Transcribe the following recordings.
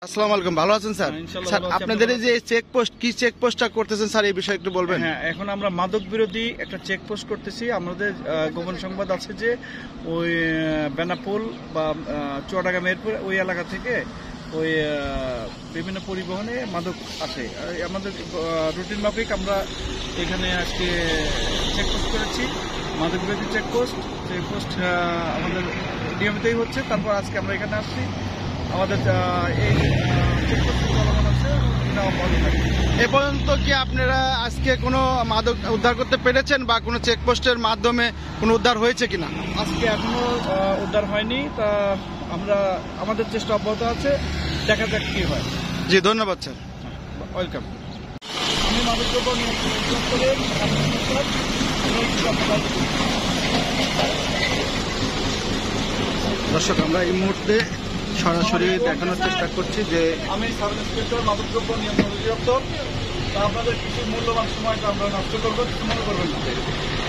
আসসালামু আলাইকুম, ভালো আছেন স্যার? স্যার, আপনাদের এই যে চেকপোস্ট, কি চেকপোস্টটা করতেছেন স্যার, এই বিষয়ে একটু বলবেন? হ্যাঁ, এখন আমরা মাদক বিরোধী একটা চেকপোস্ট করতেছি। আমাদের গোপন সংবাদ আছে যে ওই বেনাপোল বা চুয়াডাঙ্গা মেহেরপুর ওই এলাকা থেকে ওই বিভিন্ন পরিবহনে মাদক আসে। আমাদের রুটিন মাফিক আমরা এখানে আজকে চেকপোস্ট করেছি, মাদক বিরোধী চেকপোস্ট আমাদের নিয়মিতই হচ্ছে। তারপর আজকে আমরা এখানে আসছি, আমাদের এই চেকপোস্ট চলমান আছে। এ পর্যন্ত কি আপনারা আজকে কোনো মাদক উদ্ধার করতে পেরেছেন বা কোনো চেকপোস্টের মাধ্যমে কোনো উদ্ধার হয়েছে কিনা? আজকে এখনো উদ্ধার হয়নি, তা আমরা আমাদের চেষ্টা অব্যাহত আছে, দেখা যাক কি হয়। জি, ধন্যবাদ স্যার। ওয়েলকাম। আমি মাদকদ্রব্য নিয়ন্ত্রণ দপ্তরের দর্শক, আমরা এই মুহূর্তে সরাসরি দেখানোর চেষ্টা করছি যে আমি সাব ইন্সপেক্টর মাদকদ্রব্য নিয়ন্ত্রণ অধিদপ্তর। তা আপনাদের কিছু মূল্যবান সময়টা আমরা নষ্ট করবো, কিছু মনে করবেন না।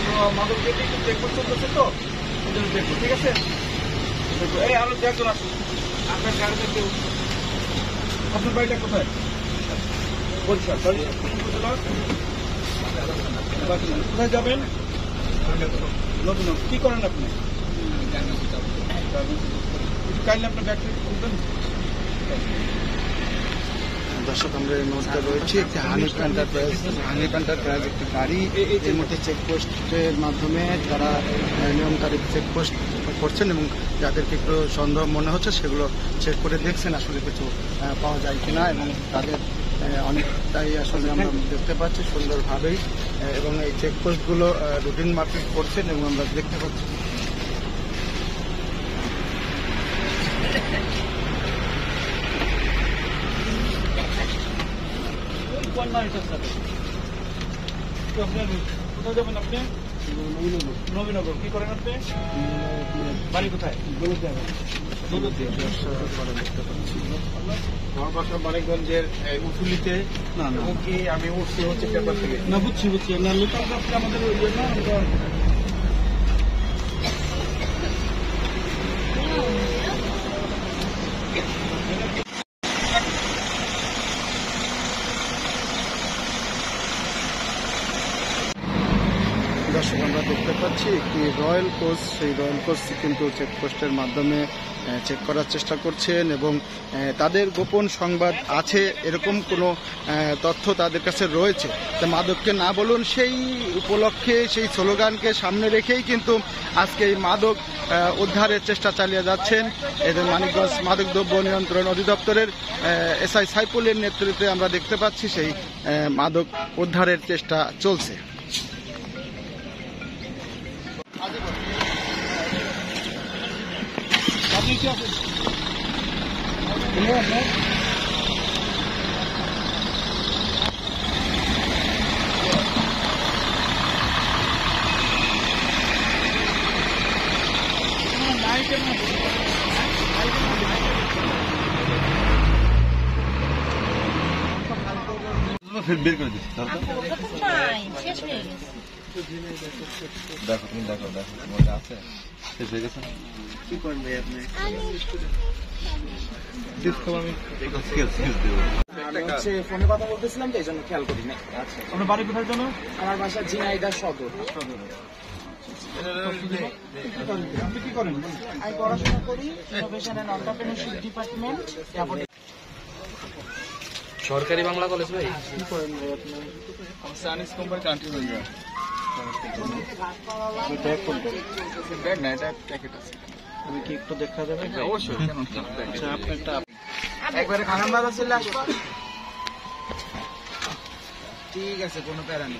তো মাদক বিরোধী একটু চেকপোস্ট চলতেছে, তো ওদের দেখবো, ঠিক আছে? দেখবো। এই আরো একজন আসুন, আপনার গাড়িতে কেউ। আপনার বাড়িটা কোথায়? বলছি কোথায় যাবেন? নতুন। কি করেন আপনি? কাইন্ডলি আপনার ব্যাগ থেকে খুলবেন। দর্শক, আমরা এই মুহূর্তে রয়েছি একটি হানিফ এন্টারপ্রাইজ একটি গাড়ি। এই মুহূর্তে চেকপোস্টের মাধ্যমে তারা নিয়মকারী চেকপোস্ট করছেন এবং যাদেরকে একটু সন্দেহ মনে হচ্ছে সেগুলো চেক করে দেখছেন আসলে কিছু পাওয়া যায় কিনা, এবং তাদের অনেকটাই আসলে আমরা দেখতে পাচ্ছি সুন্দরভাবেই, এবং এই চেকপোস্টগুলো রুটিন মাফিক করছেন এবং আমরা দেখতে পাচ্ছি। কোথায় যাবেন আপনি? নবীনগর। কি করেন আপনি? বাড়ি কোথায়? আমার বাসা মানিকগঞ্জের উসুলিতে। আমি উঠছি হচ্ছে পেপার থেকে। না, বুঝছি। না, লোকাল আপনি আমাদের ইয়ে না। দর্শক, আমরা দেখতে পাচ্ছি একটি রয়্যাল কোচ, সেই রয়্যাল কোচ কিন্তু চেকপোস্টের মাধ্যমে চেক করার চেষ্টা করছেন, এবং তাদের গোপন সংবাদ আছে এরকম কোনো তথ্য তাদের কাছে রয়েছে। তা মাদককে না বলুন, সেই উপলক্ষে সেই স্লোগানকে সামনে রেখেই কিন্তু আজকে এই মাদক উদ্ধারের চেষ্টা চালিয়ে যাচ্ছেন এদের মানিকগঞ্জ মাদকদ্রব্য নিয়ন্ত্রণ অধিদপ্তরের এসআই সাইফুলের নেতৃত্বে। আমরা দেখতে পাচ্ছি সেই মাদক উদ্ধারের চেষ্টা চলছে। আপনি কি আছেন? বের করে দিচ্ছি। দেখো তুমি দেখো মজা আছে, শেষ হয়ে গেছে। কি করেন ভাই আপনি? ফোনে কথা বলতেছিলাম তো, এই জন্য খেয়াল করি না। আপনার বাড়ি কোথায় জানো? আমার বাসা ঝিনাইদহ সদর। আপনি কি করেন? আমি পড়াশোনা করি ইনোভেশন এন্ড এন্টারপ্রেনিউরশিপ ডিপার্টমেন্ট। সরকারি বাংলা কলেজ। ভাই কি করেন ভাই আপনি? চাইনিজ কোম্পানি কান্ট্রি হয়ে যায়। ব্যাগ না, এটা প্যাকেট আছে। আমি কি একটু দেখা যাবে? অবশ্যই। আচ্ছা, আপনি একবারে খানাম বাজার চলে আসবো। ঠিক আছে, কোনো প্যারা নেই।